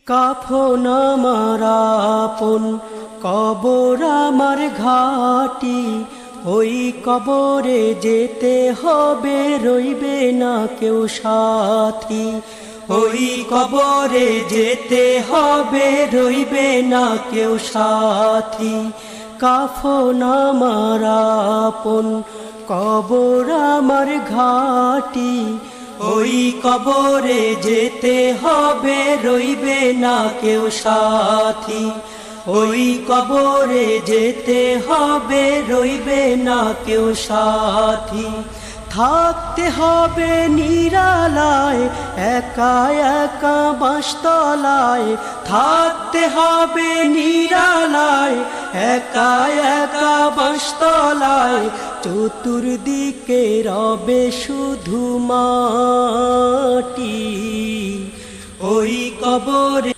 কাফন আমার আপন, কবর আমার ঘাটি, ওই কবরে যেতে হবে, রইবে না কেউ সাথী। ওই কবরে যেতে হবে, রইবে না কেউ সাথী। কাফন আমার আপন, কবর আমার ঘাটি, ওই কবরে যেতে হবে, রইবে না কেউ সাথী। ওই কবরে যেতে হবে, রইবে না কেউ সাথী। থাকতে হবে নিরালায়, একা একা বাঁশতলায়। থাকতে হবে নিরালায়, একা একা বাঁশতলায়। চতুর্দিকে রবে শুধু মাটি, ওই কবরে